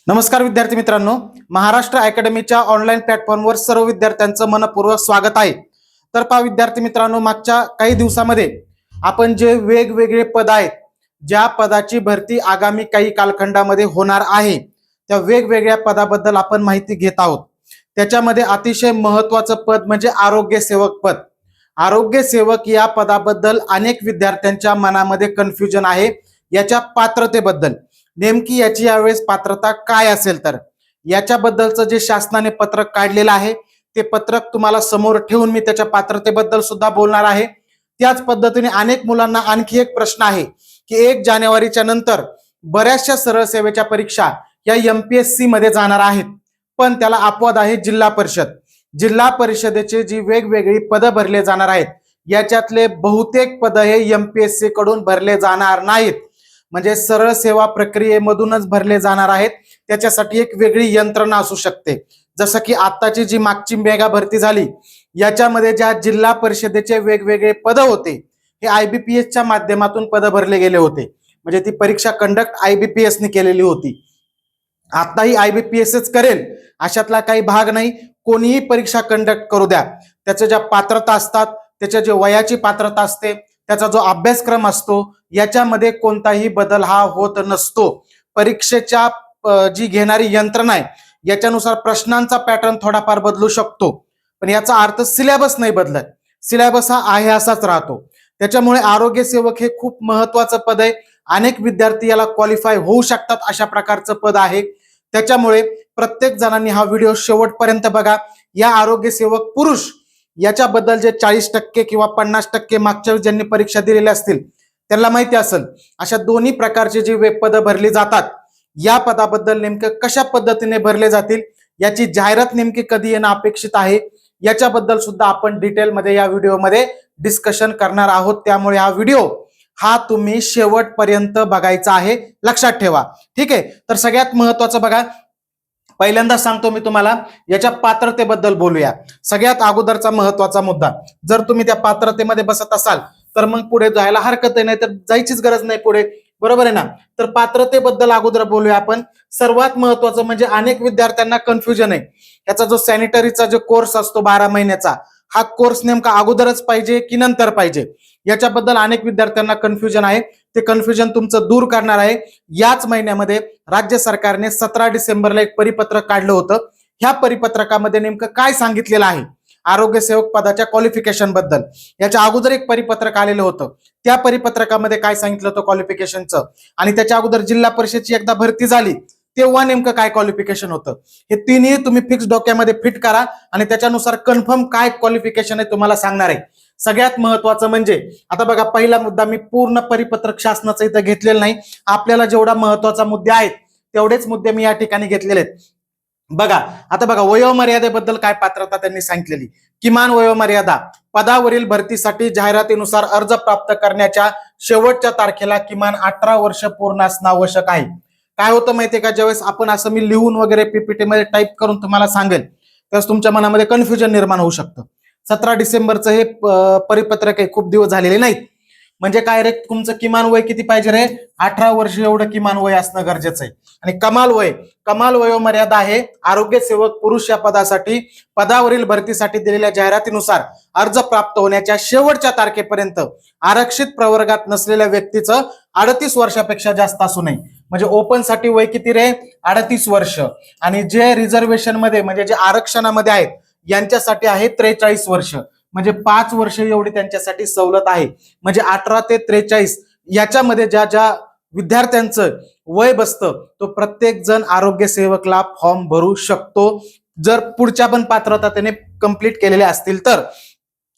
नमस्कार विद्यार्थी मित्रांनो, महाराष्ट्र अकॅडमीच्या ऑनलाईन प्लॅटफॉर्मवर सर्व विद्यार्थ्यांचं मनपूर्वक स्वागत आहे। तर पहा विद्यार्थी मित्रांनो, मागच्या काही दिवसामध्ये आपण जे वेगवेगळे पद आहेत, ज्या पदाची भरती आगामी काही कालखंडामध्ये होणार आहे, त्या वेगवेगळ्या पदाबद्दल आपण माहिती घेत आहोत। त्याच्यामध्ये अतिशय महत्त्वाचं पद म्हणजे आरोग्य सेवक पद। आरोग्य सेवक या पदाबद्दल अनेक विद्यार्थ्यांच्या मनामध्ये कन्फ्युजन आहे याच्या पात्रतेबद्दल। नेमकी याची यावेळेस पात्रता काय असेल, तर याच्याबद्दलचं जे शासनाने पत्रक काढलेलं आहे ते पत्रक तुम्हाला समोर ठेवून मी त्याच्या पात्रतेबद्दल सुद्धा बोलणार आहे। त्याच पद्धतीने अनेक मुलांना आणखी एक प्रश्न आहे की 1 जानेवारीच्या नंतर बऱ्याचशा सरळ सेवेच्या परीक्षा या MPSC मध्ये जाणार आहेत, पण त्याला अपवाद आहे जिल्हा परिषद। जिल्हा परिषदेचे जी वेगवेगळी पदं भरले जाणार आहेत, याच्यातले बहुतेक पद हे MPSC कडून भरले जाणार नाहीत, म्हणजे सरळ सेवा प्रक्रियेमधूनच भरले जाणार आहेत। त्याच्यासाठी एक वेगळी यंत्रणा असू शकते, जसं की आताची जी मागची मेगा भरती झाली, याच्यामध्ये ज्या जिल्हा परिषदेचे वेगवेगळे पद होते हे IBPS च्या माध्यमातून पद भरले गेले होते, म्हणजे ती परीक्षा कंडक्ट IBPS ने केलेली होती। आताही IBPSच करेल अशातला काही भाग नाही, कोणीही परीक्षा कंडक्ट करू द्या, त्याच्या ज्या पात्रता असतात, त्याच्या जे वयाची पात्रता असते, त्याचा जो अभ्यासक्रम असतो, याच्यामध्ये कोणताही बदल हा होत नसतो। परीक्षेच्या जी घेणारी यंत्रणा आहे याच्यानुसार प्रश्नांचा पॅटर्न थोडाफार बदलू शकतो, पण याचा अर्थ सिलेबस नाही बदलत। सिलेबस हा आहे असाच राहतो। त्याच्यामुळे आरोग्य सेवक हे खूप महत्त्वाचं पद आहे। अनेक विद्यार्थी याला क्वालिफाय होऊ शकतात अशा प्रकारचं पद आहे। त्याच्यामुळे प्रत्येक जणांनी हा व्हिडिओ शेवटपर्यंत बघा। या आरोग्य सेवक पुरुष याच्याबद्दल जे 40% किंवा 50% मागच्या ज्यांनी परीक्षा दिलेल्या असतील त्यांना माहिती असेल, अशा दोन्ही प्रकारचे जे पद भरली जातात, या पदाबद्दल नेमकं कशा पद्धतीने भरले जातील, याची जाहिरात नेमकी कधी येणं अपेक्षित आहे, याच्याबद्दल सुद्धा आपण डिटेलमध्ये या व्हिडिओमध्ये डिस्कशन करणार आहोत। त्यामुळे हा व्हिडिओ हा तुम्ही शेवटपर्यंत बघायचा आहे, लक्षात ठेवा, ठीक आहे। तर सगळ्यात महत्त्वाचं बघा, पहिल्यांदा सांगतो मी तुम्हाला, याच्या पात्रतेबद्दल बोलूया। सगळ्यात अगोदरचा महत्त्वाचा मुद्दा, जर तुम्ही त्या पात्रतेमध्ये बसत असाल तर मग पुढे जायला हरकत नाही, तर जायचीच गरज नाही पुढे, बरोबर आहे ना। तर पात्रतेबद्दल अगोदर बोलूया आपण। सर्वात महत्त्वाचं म्हणजे अनेक विद्यार्थ्यांना कन्फ्युजन आहे, याचा जो सॅनिटरीचा जो कोर्स असतो 12 महिन्याचा, हा कोर्स नेमका अगोदरच पाहिजे की नंतर पाहिजे, याच्याबद्दल अनेक विद्यार्थ्यांना कन्फ्युजन आहे। ते कन्फ्युजन तुमचं दूर करणार आहे। याच महिन्यामध्ये राज्य सरकारने 17 डिसेंबरला एक परिपत्रक काढलं होतं। ह्या परिपत्रकामध्ये नेमकं काय सांगितलेलं आहे आरोग्य सेवक पदाच्या क्वालिफिकेशन बद्दल, याच्या अगोदर एक परिपत्रक आलेलं होतं। त्या परिपत्रकामध्ये काय सांगितलं होतं क्वालिफिकेशनचं, आणि त्याच्या अगोदर जिल्हा परिषदची एकदा भरती झाली तेव्हा नेमकं काय क्वालिफिकेशन होतं, हे तिन्ही तुम्ही फिक्स डोक्यामध्ये फिट करा आणि त्याच्यानुसार कन्फर्म काय क्वालिफिकेशन आहे तुम्हाला सांगणार आहे। सगळ्यात महत्त्वाचं म्हणजे आता बघा, पहिला मुद्दा, मी पूर्ण परिपत्रक शासनाचं इथं घेतलेलं नाही, आपल्याला जेवढा महत्त्वाचा मुद्दे आहेत तेवढेच मुद्दे मी या ठिकाणी घेतलेले आहेत। बघा आता बघा, वयोमर्यादेबद्दल काय पात्रता त्यांनी सांगितलेली। किमान वयोमर्यादा, पदावरील भरतीसाठी जाहिरातीनुसार अर्ज प्राप्त करण्याच्या शेवटच्या तारखेला किमान 18 वर्ष पूर्ण असणं आवश्यक आहे। काय होतं माहितीये का, ज्यावेळेस आपण असं मी लिहून वगैरे PPT मध्ये टाईप करून तुम्हाला सांगेल त्यावेळेस तुमच्या मनामध्ये कन्फ्युजन निर्माण होऊ शकतं। 17 डिसेंबरचं हे परिपत्रक आहे, खूप दिवस झालेले नाहीत, म्हणजे काय रे, तुमचं किमान वय किती पाहिजे रे, 18 वर्ष एवढं किमान वय असणं गरजेचं आहे। आणि कमाल वयोमर्यादा आहे आरोग्य सेवक पुरुष या पदासाठी पदावरील भरतीसाठी दिलेल्या जाहिरातीनुसार अर्ज प्राप्त होण्याच्या शेवटच्या तारखेपर्यंत आरक्षित प्रवर्गात नसलेल्या व्यक्तीचं 38 वर्षापेक्षा जास्त असू नये। म्हणजे ओपन साठी वय किती रे, 38 वर्ष, आणि जे रिझर्वेशन मध्ये म्हणजे जे आरक्षणामध्ये आहेत यांच्यासाठी आहे 43 वर्ष, म्हणजे 5 वर्ष एवढी त्यांच्यासाठी सवलत आहे। म्हणजे 18 ते 43 याच्यामध्ये ज्या ज्या विद्यार्थ्यांचं वय बसतं तो प्रत्येक जण आरोग्य सेवकला फॉर्म भरू शकतो, जर पुढच्या पण पात्रता त्याने कंप्लीट केलेल्या असतील तर।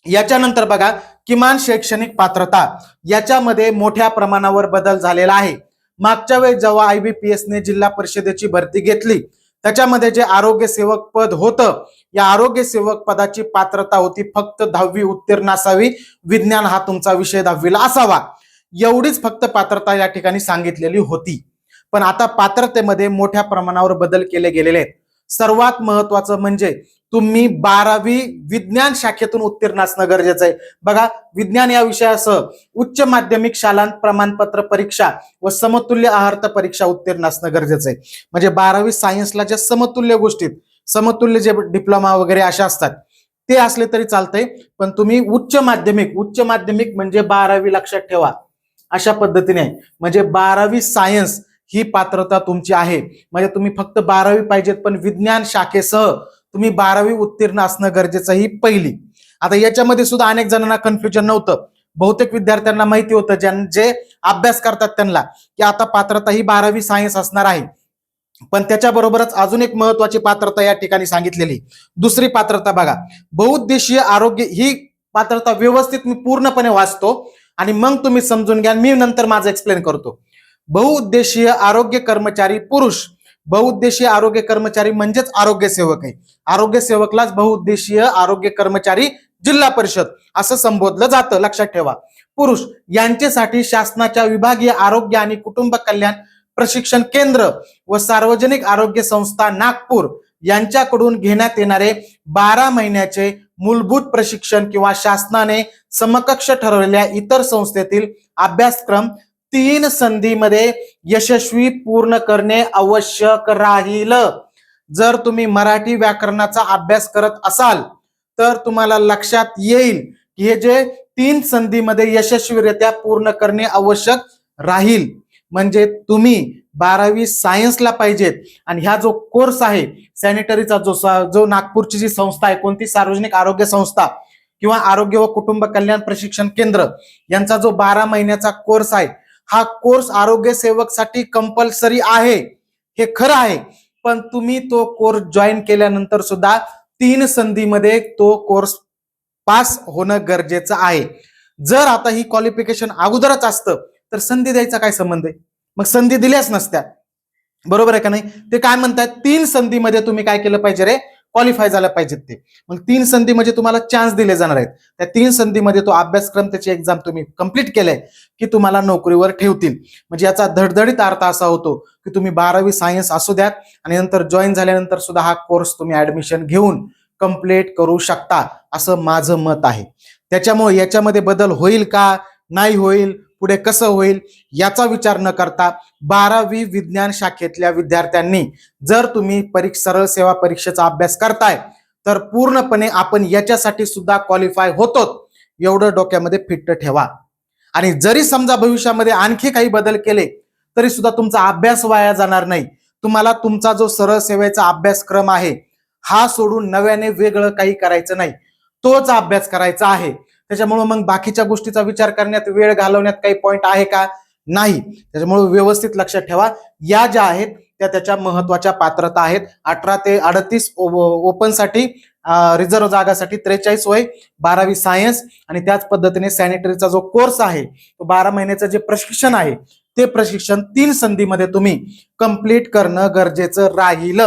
याच्यानंतर बघा, किमान शैक्षणिक पात्रता, याच्यामध्ये मोठ्या प्रमाणावर बदल झालेला आहे। मागच्या वेळेस जेव्हा IBPS ने जिल्हा परिषदेची भरती घेतली त्याच्यामध्ये जे आरोग्य सेवक पद होतं, या आरोग्य सेवक पदाची पात्रता होती फक्त 10वी उत्तीर्ण असावी, विज्ञान हा तुमचा विषय 10वीला असावा, एवढीच फक्त पात्रता या ठिकाणी सांगितलेली होती। पण आता पात्रतेमध्ये मोठ्या प्रमाणावर बदल केले गेलेले आहेत। सर्वात महत्वाचं म्हणजे तुम्ही 12वी विज्ञान शाखेतून उत्तीर्ण असणं गरजेचं आहे. बघा, विज्ञान या विषयासह उच्च माध्यमिक शालांत प्रमाणपत्र परीक्षा व समतुल्य आहार्थ परीक्षा उत्तीर्ण असणं गरजेचं आहे. म्हणजे 12वी सायन्सला ज्या समतुल्य गोष्टीत, समतुल्य जे डिप्लोमा वगैरे अशा असतात ते असले तरी चालतंय, पण तुम्ही उच्च माध्यमिक म्हणजे 12वी लक्षात ठेवा. अशा पद्धतीने म्हणजे 12वी सायन्स ही पात्रता तुमची आहे. म्हणजे तुम्ही फक्त 12वी पाहिजेत, पण विज्ञान शाखेसह तुम्ही 12वी उत्तीर्ण असणं गरजेचं ही पहिली. आता याच्यामध्ये सुद्धा अनेक जणांना कन्फ्युजन नव्हतं. बहुतेक विद्यार्थ्यांना माहिती होतं, जे अभ्यास करतात त्यांना, की आता पात्रता ही 12वी सायन्स असणार आहे. पण त्याच्याबरोबरच अजून एक महत्वाची पात्रता या ठिकाणी सांगितलेली. दुसरी पात्रता बघा, बहुउद्देशीय आरोग्य. ही पात्रता व्यवस्थित मी पूर्णपणे वाचतो आणि मग तुम्ही समजून घ्या, मी नंतर माझं एक्सप्लेन करतो. बहुउद्देशीय आरोग्य कर्मचारी पुरुष. बहुउद्देशीय आरोग्य कर्मचारी म्हणजेच आरोग्य सेवक आहे. आरोग्य सेवकलाच बहुउद्देशीय आरोग्य कर्मचारी जिल्हा परिषद असं संबोधलं जातं, लक्षात ठेवा. पुरुष यांच्यासाठी शासनाच्या विभागीय आरोग्य आणि कुटुंब कल्याण प्रशिक्षण केंद्र व सार्वजनिक आरोग्य संस्था नागपूर यांच्याकडून घेण्यात येणारे 12 महिन्याचे मूलभूत प्रशिक्षण किंवा शासनाने समकक्ष ठरवलेल्या इतर संस्थेतील अभ्यासक्रम 3 संधीमध्ये यशस्वी पूर्ण करणे आवश्यक राहील. जर तुम्ही मराठी व्याकरणाचा अभ्यास करत असाल तर तुम्हाला लक्षात येईल की हे जे 3 संधीमध्ये यशस्वीरित्या पूर्ण करणे आवश्यक राहील. म्हणजे तुम्ही 12वी सायन्सला पाहिजेत आणि ह्या जो कोर्स आहे सॅनिटरीचा, जो नागपूरची जी संस्था आहे, कोणती सार्वजनिक आरोग्य संस्था किंवा आरोग्य व कुटुंब कल्याण प्रशिक्षण केंद्र यांचा जो 12 महिन्याचा कोर्स आहे, हा कोर्स आरोग्य सेवक साठी कंपल्सरी आहे, हे खरं आहे. पण तुम्ही तो कोर्स जॉईन केल्यानंतर सुद्धा 3 संधीमध्ये तो कोर्स पास होणं गरजेचं आहे. जर आता ही क्वालिफिकेशन अगोदरच असतं तर संधी द्यायचा काय संबंध आहे? मग संधी दिल्याच नसत्या, बरोबर आहे का नाही? ते काय म्हणतात, 3 संधीमध्ये तुम्ही काय केलं पाहिजे रे, क्वालिफाय झालं पाहिजेत ते. मग 3 संधी म्हणजे तुम्हाला चान्स दिले जाणार आहेत. त्या 3 संधीमध्ये तो अभ्यासक्रम, त्याची एक्झाम तुम्ही कंप्लीट केलाय की तुम्हाला नोकरीवर ठेवतील. म्हणजे याचा धडधडीत अर्थ असा होतो की तुम्ही 12वी सायन्स असू द्यात आणि नंतर जॉईन झाल्यानंतर सुद्धा हा कोर्स तुम्ही ऍडमिशन घेऊन कंप्लीट करू शकता, असं माझं मत आहे. त्याच्यामुळे याच्यामध्ये बदल होईल का नाही होईल, पुढे कसं होईल याचा विचार न करता 12वी विज्ञान शाखेतल्या विद्यार्थ्यांनी जर तुम्ही सरळ सेवा परीक्षेचा अभ्यास करताय तर पूर्णपणे आपण याच्यासाठी सुद्धा क्वालिफाय होतो, एवढं डोक्यामध्ये फिट्ट ठेवा. आणि जरी समजा भविष्यामध्ये आणखी काही बदल केले तरी सुद्धा तुमचा अभ्यास वाया जाणार नाही. तुम्हाला तुमचा जो सरळ सेवेचा अभ्यासक्रम आहे हा सोडून नव्याने वेगळं काही करायचं नाही, तोच अभ्यास करायचा आहे. त्याच्यामुळे मग बाकीच्या गोष्टीचा विचार करण्यात, वेळ घालवण्यात काही पॉइंट आहे का? नाही. त्याच्यामुळे व्यवस्थित लक्षात ठेवा, या ज्या आहेत त्याच्या महत्वाच्या पात्रता आहेत. 18 ते 38 ओपन साठी, रिझर्व्ह जागासाठी 43 वय, 12वी सायन्स आणि त्याच पद्धतीने सॅनिटरीचा जो कोर्स आहे तो 12 महिन्याचं जे प्रशिक्षण आहे ते प्रशिक्षण 3 संधीमध्ये तुम्ही कंप्लीट करणं गरजेचं राहील.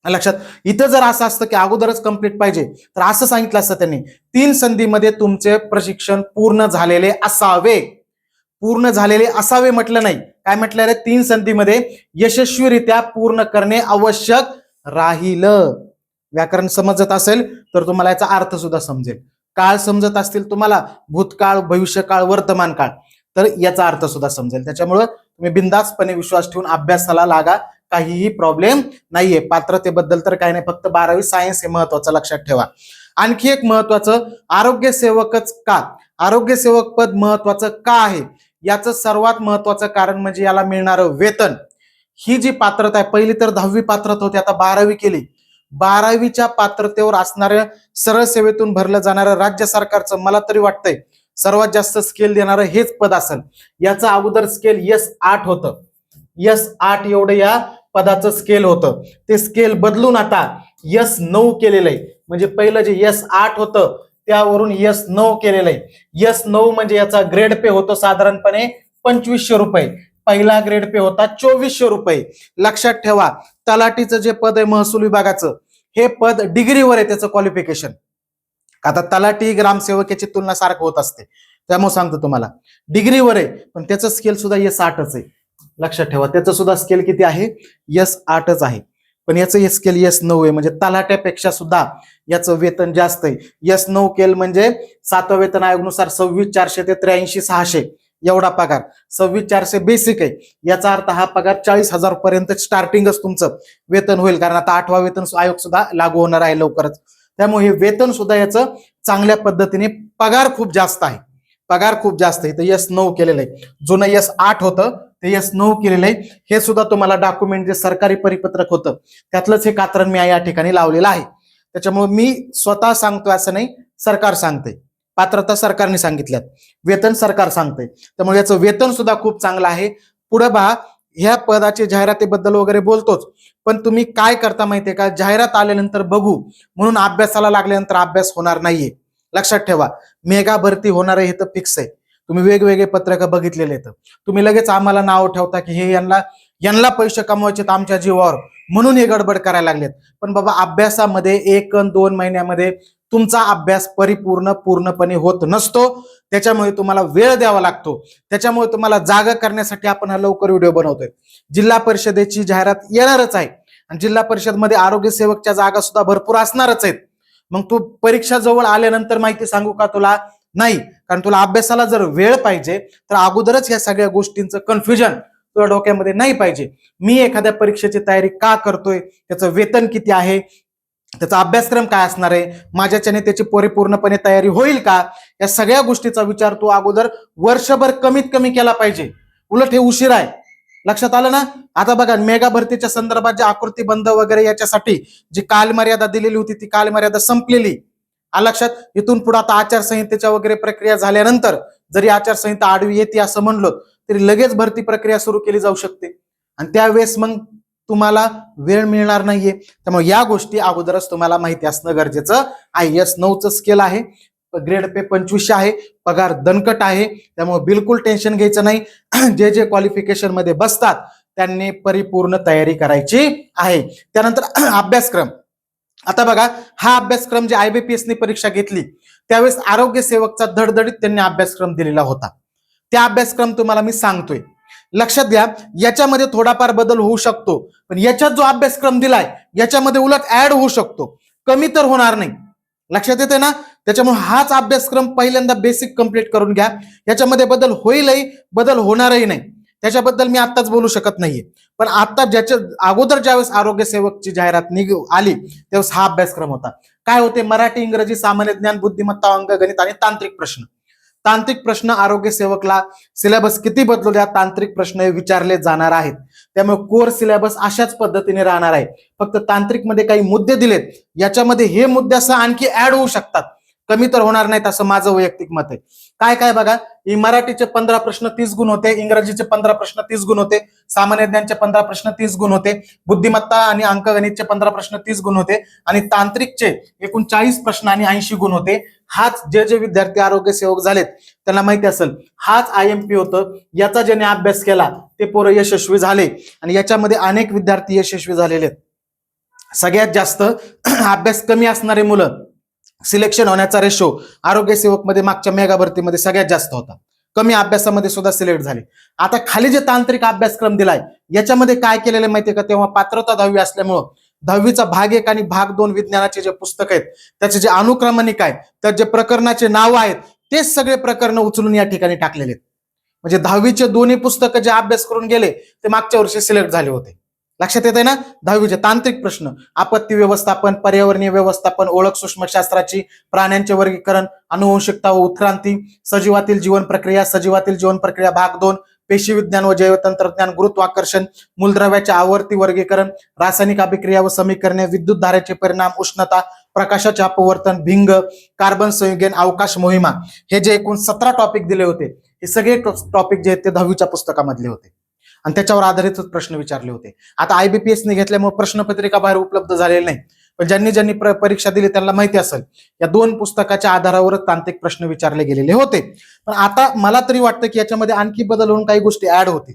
लक्षात, इथं जर असं असतं की अगोदरच कंप्लीट पाहिजे तर असं सांगितलं असतं त्यांनी, 3 संधीमध्ये तुमचे प्रशिक्षण पूर्ण झालेले असावे. पूर्ण झालेले असावे म्हटलं नाही, काय म्हटलं रे, 3 संधीमध्ये यशस्वीरित्या पूर्ण करणे आवश्यक राहील. व्याकरण समजत असेल तर तुम्हाला याचा अर्थ सुद्धा समजेल. काळ समजत असतील तुम्हाला, भूतकाळ, भविष्यकाळ, वर्तमान काळ, तर याचा अर्थ सुद्धा समजेल. त्याच्यामुळं तुम्ही बिंदासपणे विश्वास ठेवून अभ्यासाला लागा, काहीही प्रॉब्लेम नाहीये. पात्रतेबद्दल तर काही नाही, फक्त 12वी सायन्स हे महत्वाचं लक्षात ठेवा. आणखी एक महत्वाचं, आरोग्य सेवकच का, आरोग्य सेवक पद महत्वाचं का आहे, याचं सर्वात महत्वाचं कारण म्हणजे याला मिळणारं वेतन. ही जी पात्रता आहे, पहिली तर 10वी पात्रता होती, आता 12वी केली. 12वीच्या पात्रतेवर असणाऱ्या सरळ सेवेतून भरलं जाणारं राज्य सरकारचं मला तरी वाटतंय सर्वात जास्त स्केल देणारं हेच पद असेल. याचं अगोदर स्केल S8 होतं, S8 एवढं या पदाचं स्केल होतं. ते स्केल बदलून आता S9 केलेलं आहे. म्हणजे पहिलं जे S8 होतं त्यावरून S9 केलेलं आहे. S9 म्हणजे याचा ग्रेड पे होतो साधारणपणे 2500 रुपये, पहिला ग्रेड पे होता 2400 रुपये. लक्षात ठेवा, तलाठीचं जे पद आहे महसूल विभागाचं, हे पद डिग्रीवर आहे त्याचं क्वालिफिकेशन. आता तलाठी ग्रामसेवक याची तुलना सारखं होत असते, त्यामुळे सांगतो तुम्हाला, डिग्रीवर आहे पण त्याचं स्केल सुद्धा S8च आहे. लक्षात ठेवा, त्याचं सुद्धा स्केल किती आहे, S8च आहे. पण याचं स्केल S9 आहे, म्हणजे तलाट्यापेक्षा सुद्धा याचं वेतन जास्त आहे। S9 केल म्हणजे 7व्या वेतन आयोगानुसार 26,400 ते 83,600 एवढा पगार। 26,400 बेसिक आहे, याचा अर्थ हा पगार 40,000 पर्यंत स्टार्टिंगच तुमचं वेतन होईल, कारण आता 8वा वेतन आयोग सुद्धा लागू होणार आहे लवकरच। त्यामुळे हे वेतन सुद्धा याचं चांगल्या पद्धतीने, पगार खूप जास्त आहे, पगार खूप जास्त आहे। तर S9 केलेलं आहे, जुनं S8 होतं ते S9 केलेलं आहे। हे सुद्धा तुम्हाला डॉक्युमेंट जे सरकारी परिपत्रक होतं त्यातलंच हे कात्रण मी या ठिकाणी लावलेलं आहे। त्याच्यामुळे मी स्वतः सांगतोय असं नाही, सरकार सांगते, पात्रता सरकारने सांगितल्यात, वेतन सरकार सांगते, त्यामुळे याचं वेतन सुद्धा खूप चांगलं आहे। पुढे पहा, ह्या पदाची जाहिरातीबद्दल वगैरे बोलतोच, पण तुम्ही काय करता माहितीये का, जाहिरात आल्यानंतर बघू म्हणून अभ्यासाला लागल्यानंतर अभ्यास होणार नाहीये। लक्षात ठेवा, मेगा भरती होणार आहे हे तर फिक्स आहे। तुम्ही वेगवेगळे पत्रक बघितलेले आहेत, तुम्ही लगेच आम्हाला नाव ठेवता की हे यांना पैसे कमवायचे आमच्या जीवावर म्हणून हे गडबड करायला लागलेत। पण बाबा, अभ्यासामध्ये 1 अन 2 महिन्यामध्ये तुमचा अभ्यास पूर्णपणे होत नसतो, त्याच्यामुळे तुम्हाला वेळ द्यावा लागतो। त्याच्यामुळे तुम्हाला जागा करण्यासाठी आपण हा लवकर व्हिडिओ बनवतोय। जिल्हा परिषदेची जाहिरात येणारच आहे आणि जिल्हा परिषद मध्ये आरोग्य सेवकच्या जागा सुद्धा भरपूर असणारच आहेत। मग तू परीक्षा जवळ आल्यानंतर माहिती सांगू का तुला? नाही, कारण तुला अभ्यासाला जर वेळ पाहिजे तर अगोदरच या सगळ्या गोष्टींचं कन्फ्युजन तुला डोक्यामध्ये नाही पाहिजे। मी एखाद्या परीक्षेची तयारी का करतोय, त्याचं वेतन किती आहे, त्याचा अभ्यासक्रम काय असणार आहे, माझ्याच्याने त्याची परिपूर्णपणे तयारी होईल का, या सगळ्या गोष्टीचा विचार तू अगोदर वर्षभर कमीत कमी केला पाहिजे। उलट हे उशीर आहे, लक्षात आलं ना? आता बघा, मेगा भरतीच्या संदर्भात जे आकृती बंध वगैरे याच्यासाठी जी कालमर्यादा दिलेली होती ती कालमर्यादा संपलेली, लक्षात। इथून पुढे आता आचारसंहितेच्या वगैरे प्रक्रिया झाल्यानंतर जरी आचारसंहिता आडवी येते असं म्हणलो तरी लगेच भरती प्रक्रिया सुरू केली जाऊ शकते आणि त्यावेळेस मग तुम्हाला वेळ मिळणार नाहीये। त्यामुळे या गोष्टी अगोदरच तुम्हाला माहिती असणं गरजेचं आहे। S9चं स्केल आहे, ग्रेड पे 2500 आहे, पगार दणकट आहे, त्यामुळे बिलकुल टेन्शन घ्यायचं नाही। जे जे क्वालिफिकेशन मध्ये बसतात त्यांनी परिपूर्ण तयारी करायची आहे। त्यानंतर अभ्यासक्रम, आता बघा, हा अभ्यासक्रम जे IBPS ने परीक्षा घेतली त्यावेळेस आरोग्य सेवकचा धडधडीत त्यांनी अभ्यासक्रम दिलेला होता। त्या अभ्यासक्रम तुम्हाला मी सांगतोय, लक्षात घ्या। याच्यामध्ये थोडाफार बदल होऊ शकतो, पण याच्यात जो अभ्यासक्रम दिलाय याच्यामध्ये उलट ऍड होऊ शकतो, कमी तर होणार नाही। लक्षात येते ना? त्याच्यामुळे हाच अभ्यासक्रम पहिल्यांदा बेसिक कंप्लीट करून घ्या। याच्यामध्ये बदल होईलही, बदल होणारही नाही, त्याच्याबद्दल मी आत्ताच बोलू शकत नाहीये। पण आता ज्याच्या अगोदर ज्यावेळेस आरोग्य सेवकची जाहिरात आली त्यावेळेस हा अभ्यासक्रम होता। काय होते? मराठी, इंग्रजी, सामान्य ज्ञान, बुद्धिमत्ता, अंकगणित आणि तांत्रिक प्रश्न। तांत्रिक प्रश्न आरोग्य सेवकला सिलेबस किती बदलू द्या, तांत्रिक प्रश्न विचारले जाणार आहेत। त्यामुळे कोर सिलेबस अशाच पद्धतीने राहणार आहे, फक्त तांत्रिक मध्ये काही मुद्दे दिलेत, याच्यामध्ये हे मुद्द्यासह आणखी ऍड होऊ शकतात, कमी तर होणार नाहीत असं माझं वैयक्तिक मत आहे। काय काय बघा, मराठीचे 15 प्रश्न 30 गुण होते, इंग्रजीचे 15 प्रश्न 30 गुण होते, सामान्य ज्ञानचे 15 प्रश्न 30 गुण होते, बुद्धिमत्ता आणि अंकगणितचे 15 प्रश्न 30 गुण होते आणि तांत्रिकचे एकूण 40 प्रश्न आणि 80 गुण होते। हाच जे विद्यार्थी आरोग्य सेवक झालेत त्यांना माहिती असेल, हाच IMP होतं, याचा ज्याने अभ्यास केला ते पोरं यशस्वी झाले आणि याच्यामध्ये अनेक विद्यार्थी यशस्वी झालेले आहेत। सगळ्यात जास्त अभ्यास कमी असणारे मुलं सिलेक्शन होण्याचा रेशो आरोग्य सेवक मध्ये मागच्या मेगा भरतीमध्ये सगळ्यात जास्त होता, कमी अभ्यासामध्ये सुद्धा सिलेक्ट झाले। आता खाली जे तांत्रिक अभ्यासक्रम दिलाय याच्यामध्ये काय केलेलं माहितीये का, तेव्हा पात्रता 10वी असल्यामुळं 10वीचा भाग 1 आणि भाग 2 विज्ञानाचे जे पुस्तक आहेत त्याचे जे अनुक्रमणिक आहेत, त्यात जे प्रकरणाचे नाव आहेत तेच सगळे प्रकरण उचलून या ठिकाणी टाकलेले आहेत। म्हणजे 10वीचे दोन्ही पुस्तकं जे अभ्यास करून गेले ते मागच्या वर्षी सिलेक्ट झाले होते। लक्षात येते ना? 10वीचे तांत्रिक प्रश्न, आपत्ती व्यवस्थापन, पर्यावरणीय व्यवस्थापन, ओळख सूक्ष्मशास्त्राची, प्राण्यांचे वर्गीकरण, अनुवंशिकता व उत्क्रांती, सजीवातील जीवन प्रक्रिया, सजीवातील जीवन प्रक्रिया भाग 2, पेशी विज्ञान व जैवतंत्रज्ञान, गुरुत्वाकर्षण, मूलद्रव्याचे आवर्ती वर्गीकरण, रासायनिक अभिक्रिया व समीकरणे, विद्युत धारेचे परिणाम, उष्णता, प्रकाशाचे अपवर्तन, भिंग, कार्बन संयुगेन, अवकाश मोहिमा, हे जे एकूण 17 टॉपिक दिले होते हे सगळे टॉपिक जे आहेत ते 10वीच्या पुस्तकामधले होते आणि त्याच्यावर आधारित प्रश्न विचारले होते। आता IBPS ने घेतल्यामुळे प्रश्नपत्रिका बाहेर उपलब्ध झालेली नाही, पण ज्यांनी परीक्षा दिली त्यांना माहिती असेल या 2 पुस्तकाच्या आधारावरच तांत्रिक प्रश्न विचारले गेलेले होते। पण आता मला तरी वाटतं की याच्यामध्ये आणखी बदल होऊन काही गोष्टी ऍड होतील,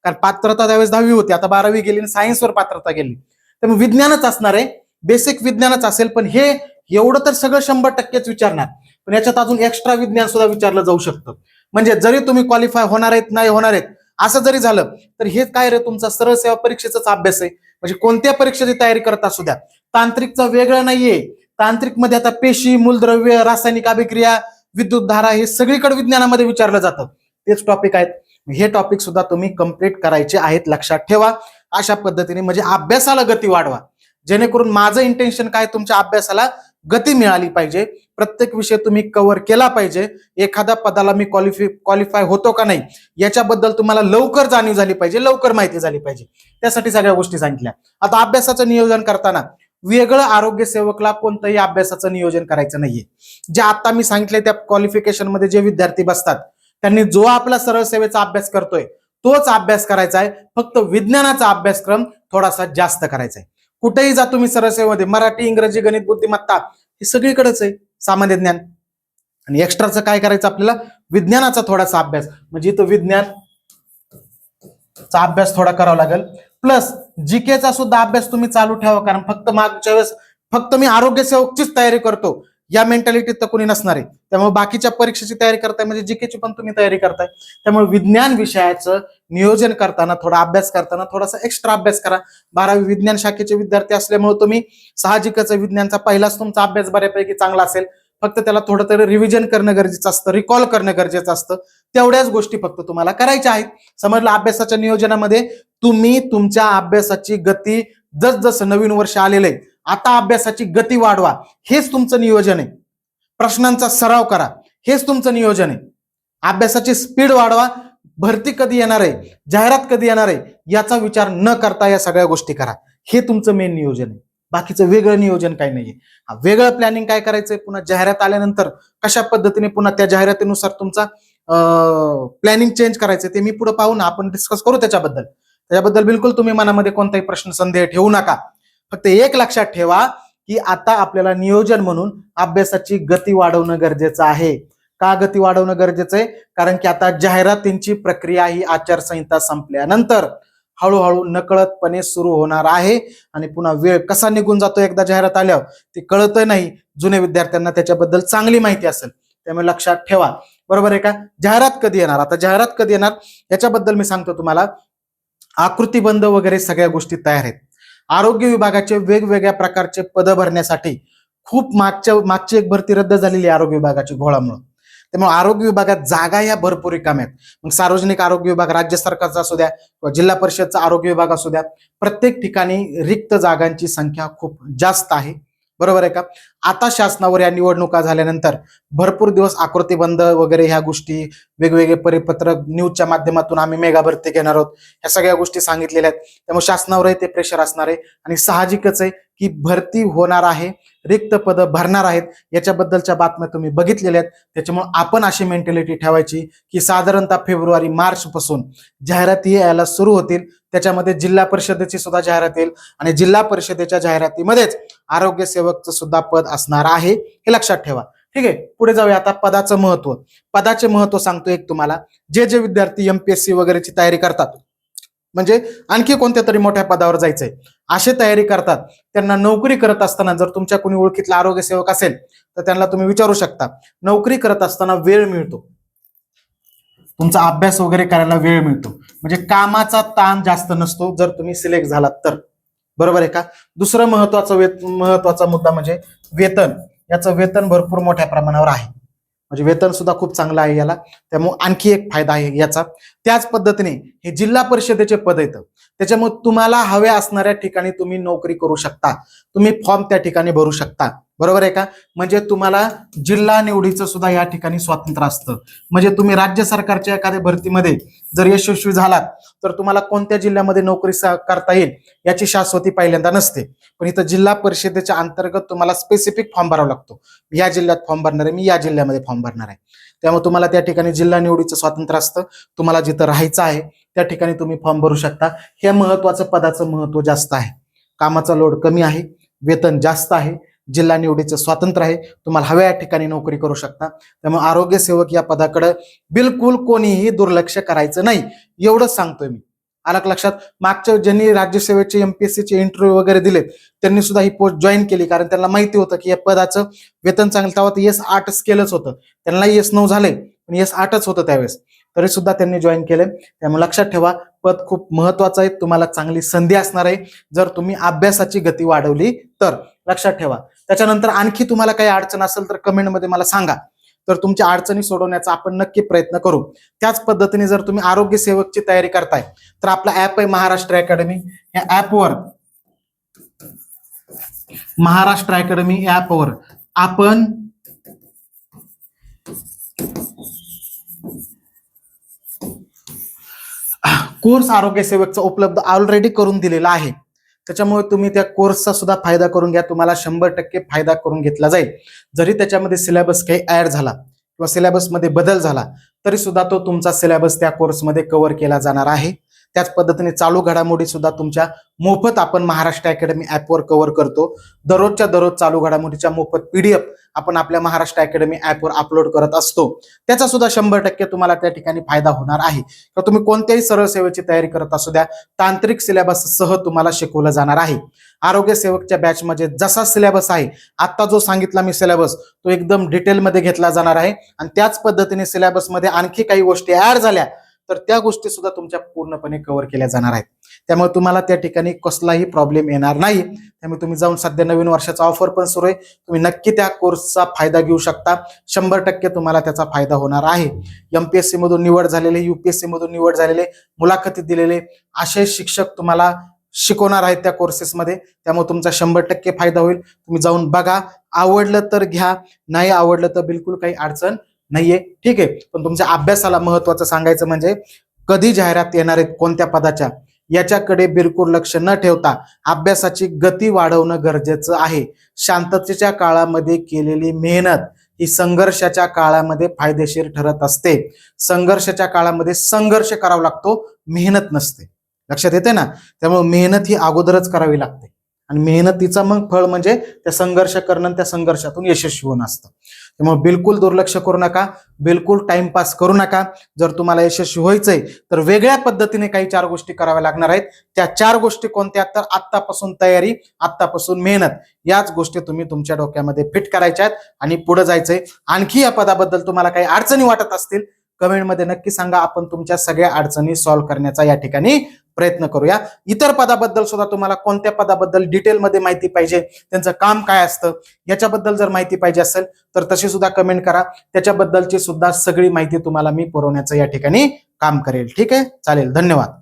कारण पात्रता त्यावेळेस 10वी होती, आता 12वी गेली आणि सायन्सवर पात्रता गेली, त्यामुळे विज्ञानच असणार आहे, बेसिक विज्ञानच असेल। पण हे एवढं तर सगळं 100%च विचारणार, पण याच्यात अजून एक्स्ट्रा विज्ञान सुद्धा विचारलं जाऊ शकतं। म्हणजे जरी तुम्ही क्वालिफाय होणार आहेत नाही होणार आहेत असं जरी झालं तर हे काय रे, तुमचा सरळ सेवा परीक्षेचाच अभ्यास आहे, म्हणजे कोणत्या परीक्षेची तयारी करत असू द्या, तांत्रिकचं वेगळं नाहीये. तांत्रिक मध्ये आता पेशी, मूलद्रव्य, रासायनिक अभिक्रिया, विद्युत धारा हे सगळीकडे विज्ञानामध्ये विचारलं जातं. तेच टॉपिक आहेत. हे टॉपिक सुद्धा तुम्ही कंप्लीट करायचे आहेत, लक्षात ठेवा. अशा पद्धतीने म्हणजे अभ्यासाला गती वाढवा, जेणेकरून माझं इंटेन्शन काय, तुमच्या अभ्यासाला गती मिळाली पाहिजे. प्रत्येक विषय तुम्ही कव्हर केला पाहिजे. एखाद्या पदाला मी क्वालिफाय होतो का नाही याच्याबद्दल तुम्हाला लवकर जाणीव झाली पाहिजे, लवकर माहिती झाली पाहिजे. त्यासाठी सगळ्या गोष्टी सांगितल्या. आता अभ्यासाचं नियोजन करताना वेगळं आरोग्य सेवकला कोणतंही अभ्यासाचं नियोजन करायचं नाहीये. जे आता मी सांगितले त्या क्वालिफिकेशन मध्ये जे विद्यार्थी बसतात त्यांनी जो आपला सरळ सेवेचा अभ्यास करतोय तोच अभ्यास करायचा आहे. फक्त विज्ञानाचा अभ्यासक्रम थोडासा जास्त करायचा आहे. कुठेही जा तुम्ही सरळ सेवेमध्ये, मराठी, इंग्रजी, गणित, बुद्धिमत्ता हे सगळीकडेच आहे, सामान्य ज्ञान. आणि एक्स्ट्राचं काय करायचं आपल्याला, विज्ञानाचा थोडासा अभ्यास, म्हणजे इथं विज्ञानचा अभ्यास थोडा करावा लागेल. प्लस जीकेचा सुद्धा अभ्यास तुम्ही चालू ठेवा, कारण फक्त मागच्या वेळेस फक्त मी आरोग्य सेवकचीच तयारी करतो या मेंटॅलिटीत तर कोणी नसणार आहे. त्यामुळे बाकीच्या परीक्षेची तयारी करताय म्हणजे जीकेची पण तुम्ही तयारी करताय. त्यामुळे विज्ञान विषयाचं नियोजन करताना, थोडा अभ्यास करताना थोडासा एक्स्ट्रा अभ्यास करा. 12वी विज्ञान शाखेचे विद्यार्थी असल्यामुळे तुम्ही साहजिकच विज्ञानचा पहिलाच तुमचा अभ्यास बऱ्यापैकी चांगला असेल. फक्त त्याला थोडं तरी रिव्हिजन करणं गरजेचं असतं, रिकॉल करणं गरजेचं असतं. तेवढ्याच गोष्टी फक्त तुम्हाला करायच्या आहेत. समजलं. अभ्यासाच्या नियोजनामध्ये तुम्ही तुमच्या अभ्यासाची गती, जसजसं नवीन वर्ष आलेलं आहे आता अभ्यासाची गती वाढवा, हेच तुमचं नियोजन आहे. प्रश्नांचा सराव करा, हेच तुमचं नियोजन आहे. अभ्यासाची स्पीड वाढवा. भरती कधी येणार आहे, जाहिरात कधी येणार आहे याचा विचार न करता या सगळ्या गोष्टी करा. हे तुमचं मेन नियोजन आहे. बाकीचं वेगळं नियोजन काही नाहीये. वेगळं प्लॅनिंग काय करायचंय, पुन्हा जाहिरात आल्यानंतर कशा पद्धतीने पुन्हा त्या जाहिरातीनुसार तुमचा प्लॅनिंग चेंज करायचं ते मी पुढे पाहू ना, आपण डिस्कस करू त्याच्याबद्दल बिलकुल तुम्ही मनामध्ये कोणताही प्रश्न संदेह ठेवू नका. फक्त एक लक्षात ठेवा की आता आपल्याला नियोजन म्हणून अभ्यासाची गती वाढवणं गरजेचं आहे. का गती वाढवणं गरजेचं आहे, कारण की आता जाहिरातींची प्रक्रिया ही आचारसंहिता संपल्यानंतर हळूहळू नकळतपणे सुरू होणार आहे. आणि पुन्हा वेळ कसा निघून जातो एकदा जाहिरात आल्यावर ते कळत नाही. जुन्या विद्यार्थ्यांना त्याच्याबद्दल चांगली माहिती असेल, त्यामुळे लक्षात ठेवा. बरोबर आहे का. जाहिरात कधी येणार, आता जाहिरात कधी येणार याच्याबद्दल मी सांगतो तुम्हाला. आकृतीबंध वगैरे सगळ्या गोष्टी तयार आहेत. आरोग्य विभागाचे वेगवेगळ्या प्रकारचे पद भरण्यासाठी खूप मागची एक भरती रद्द झालेली आहे आरोग्य विभागाची घोळामुळे. त्यामुळे आरोग्य विभागात जागा या भरपूर रिकाम्या आहेत. मग सार्वजनिक आरोग्य विभाग राज्य सरकारचा असू द्या किंवा जिल्हा परिषदचा आरोग्य विभाग असू द्या, प्रत्येक ठिकाणी रिक्त जागांची संख्या खूप जास्त आहे. बरोबर आहे का. आता शासनावर या निवडणुका झाल्यानंतर भरपूर दिवस आकृतीबंध वगैरे ह्या गोष्टी, वेगवेगळे परिपत्रक, न्यूजच्या माध्यमातून आम्ही मेगा भरती घेणार आहोत, ह्या सगळ्या गोष्टी सांगितलेल्या आहेत. त्यामुळे शासनावरही ते प्रेशर असणार आहे. आणि साहजिकच आहे की भरती होणार आहे, रिक्त पद भरणार आहेत, याच्याबद्दलच्या बातम्या तुम्ही बघितलेल्या आहेत. त्याच्यामुळे आपण अशी मेंटॅलिटी ठेवायची की साधारणतः फेब्रुवारी मार्च पासून जाहिराती यायला सुरू होतील. त्याच्यामध्ये जिल्हा परिषदेची सुद्धा जाहिरात येईल आणि जिल्हा परिषदेच्या जाहिरातीमध्येच आरोग्य सेवकचं सुद्धा पद असणार आहे, हे लक्षात ठेवा. ठीक आहे. पुढे जाऊया. आता पदाचं महत्व, पदाचे महत्व सांगतो एक तुम्हाला. जे विद्यार्थी एमपीएससी वगैरेची तयारी करतात, म्हणजे आणखी कोणत्या तरी मोठ्या पदावर जायचंय अशी तयारी करतात, त्यांना नोकरी करत असताना जर तुमच्या कोणी ओळखीतला आरोग्य सेवक असेल तर त्यांना तुम्ही विचारू शकता. नोकरी करत असताना वेळ मिळतो, तुमचा अभ्यास वगैरे करायला वेळ मिळतो, म्हणजे कामाचा ताण जास्त नसतो जर तुम्ही सिलेक्ट झालात तर. बरोबर आहे का. दुसरं महत्वाचा मुद्दा म्हणजे वेतन. याचं वेतन भरपूर मोठ्या प्रमाणावर आहे, म्हणजे वेतन सुद्धा खूप चांगलं आहे याला. त्यामुळे आणखी एक फायदा आहे याचा. त्याच पद्धतीने हे जिल्हा परिषदेचे पद येतं, त्याच्यामुळे तुम्हाला हव्या असणाऱ्या ठिकाणी तुम्ही नोकरी करू शकता, तुम्ही फॉर्म त्या ठिकाणी भरू शकता. बरोबर आहे का. म्हणजे तुम्हाला जिल्हा निवडीचं सुद्धा या ठिकाणी स्वातंत्र्य असतं. म्हणजे तुम्ही राज्य सरकारच्या एखाद्या भरतीमध्ये जर यशस्वी झालात तर तुम्हाला कोणत्या जिल्ह्यामध्ये नोकरी करता येईल याची शाश्वती पहिल्यांदा नसते. पण इथं जिल्हा परिषदेच्या अंतर्गत तुम्हाला स्पेसिफिक फॉर्म भरावा लागतो. या जिल्ह्यात फॉर्म भरणार आहे मी, या जिल्ह्यामध्ये फॉर्म भरणार आहे. त्यामुळे तुम्हाला त्या ठिकाणी जिल्हा निवडीचं स्वातंत्र्य असतं. तुम्हाला जिथं राहायचं आहे त्या ठिकाणी तुम्ही फॉर्म भरू शकता. हे महत्वाचं, पदाचं महत्व जास्त आहे. कामाचा लोड कमी आहे, वेतन जास्त आहे, जिल्हा निवडीचं स्वातंत्र्य आहे, तुम्हाला हव्या ठिकाणी नोकरी करू शकता. त्यामुळे आरोग्य सेवक या पदाकडे बिलकुल कोणीही दुर्लक्ष करायचं नाही, एवढंच सांगतोय मी. आलं लक्षात. मागच्या ज्यांनी राज्यसेवेचे एमपीएससीचे इंटरव्ह्यू वगैरे दिलेत त्यांनी सुद्धा ही पोस्ट जॉईन केली, कारण त्यांना माहिती होतं की या पदाचं वेतन चांगलं. तेव्हा S8 स्केलच होतं, त्यांना S9 झाले पण S8च होतं त्यावेळेस, तरी सुद्धा त्यांनी जॉईन केले. त्यामुळे लक्षात ठेवा, पद खूप महत्वाचं आहे, तुम्हाला चांगली संधी असणार आहे जर तुम्ही अभ्यासाची गती वाढवली तर. लक्षात ठेवा. त्याच्यानंतर आणखी तुम्हाला काही अडचण असेल तर कमेंटमध्ये मला सांगा, तर तुमच्या अडचणी सोडवण्याचा आपण नक्की प्रयत्न करू. त्याच पद्धतीने जर तुम्ही आरोग्य सेवकची तयारी करताय तर आपला ऍप आहे महाराष्ट्र अकॅडमी. या ऍपवर महाराष्ट्र अकॅडमी ऍपवर आपण कोर्स आरोग्य सेवकचा उपलब्ध ऑलरेडी करून दिलेला आहे. त्याच्यामुळे तुम्ही त्या कोर्सचा सुद्धा फायदा करून घ्या. तुम्हाला 100% फायदा करून घेतला जाईल. जरी त्याच्यामध्ये सिलेबस काही ऍड झाला किंवा सिलेबसमध्ये बदल झाला तरी सुद्धा तो तुमचा सिलेबस त्या कोर्समध्ये कव्हर केला जाणार आहे. त्याच पद्धतीने चालू घडामोडी सुद्धा तुमच्या मोफत आपण महाराष्ट्र अकॅडमी ऍपवर कव्हर करतो. दररोजच्या दररोज चालू घडामोडीच्या मोफत PDF आपण आपल्या महाराष्ट्र अकॅडमी ऍपवर अपलोड करत असतो. त्याचा सुद्धा 100% तुम्हाला त्या ठिकाणी फायदा होणार आहे. तर तुम्ही कोणत्याही सरळ सेवेची तयारी करत असू द्या, तांत्रिक सिलेबस सह तुम्हाला शिकवलं जाणार आहे. आरोग्य सेवकच्या बॅच मध्ये जसा सिलेबस आहे, आता जो सांगितला मी सिलेबस, तो एकदम डिटेलमध्ये घेतला जाणार आहे. आणि त्याच पद्धतीने सिलेबसमध्ये आणखी काही गोष्टी ऍड झाल्या तर त्या गोष्टी सुद्धा तुमच्या पूर्णपणे कव्हर केल्या जाणार आहेत. त्यामुळे तुम्हाला त्या ठिकाणी कसलाही प्रॉब्लेम येणार नाही. त्यामुळे तुम्ही जाऊन सध्या नवीन वर्षाचा ऑफर पण सुरू आहे, तुम्ही नक्की त्या कोर्सचा फायदा घेऊ शकता. 100% तुम्हाला त्याचा फायदा होणार आहे. MPSC मधून निवड झालेले, UPSC मधून निवड झालेले, मुलाखती दिलेले असे शिक्षक तुम्हाला शिकवणार आहेत त्या कोर्सेसमध्ये. त्यामुळे तुमचा 100% फायदा होईल. तुम्ही जाऊन बघा, आवडलं तर घ्या, नाही आवडलं तर बिलकुल काही अडचण नाहीये. ठीक आहे. पण तुमच्या अभ्यासाला महत्वाचं सांगायचं म्हणजे कधी जाहिरात येणार आहेत कोणत्या पदाच्या याच्याकडे बिलकुल लक्ष न ठेवता अभ्यासाची गती वाढवणं गरजेचं आहे. शांततेच्या काळामध्ये केलेली मेहनत ही संघर्षाच्या काळामध्ये फायदेशीर ठरत असते. संघर्षाच्या काळामध्ये संघर्ष करावा लागतो, मेहनत नसते. लक्षात येते ना. त्यामुळे मेहनत ही अगोदरच करावी लागते आणि मेहनतीचा मग फळ म्हणजे त्या संघर्ष करणं, त्या संघर्षातून यशस्वी होणं असतं. त्यामुळे बिलकुल दुर्लक्ष करू नका, बिलकुल टाइमपास करू नका. जर तुम्हाला यशस्वी व्हायचंय तर वेगळ्या पद्धतीने काही 4 गोष्टी कराव्या लागणार आहेत. त्या 4 गोष्टी कोणत्या? तर आत्तापासून तयारी, आत्तापासून मेहनत, याच गोष्टी तुम्ही तुमच्या डोक्यामध्ये फिट करायच्या आहेत आणि पुढे जायचंय. आणखी या पदाबद्दल तुम्हाला काही अडचणी वाटत असतील कमेंटमध्ये नक्की सांगा. आपण तुमच्या सगळ्या अडचणी सॉल्व्ह करण्याचा या ठिकाणी प्रयत्न करूया. इतर पदाबद्दल सुद्धा तुम्हाला कोणत्या पदाबद्दल डिटेलमध्ये माहिती पाहिजे, त्यांचं काम काय असतं याच्याबद्दल जर माहिती पाहिजे असेल तर तशी सुद्धा कमेंट करा. त्याच्याबद्दलची सुद्धा सगळी माहिती तुम्हाला मी पुरवण्याचं या ठिकाणी काम करेल. ठीक आहे, चालेल. धन्यवाद.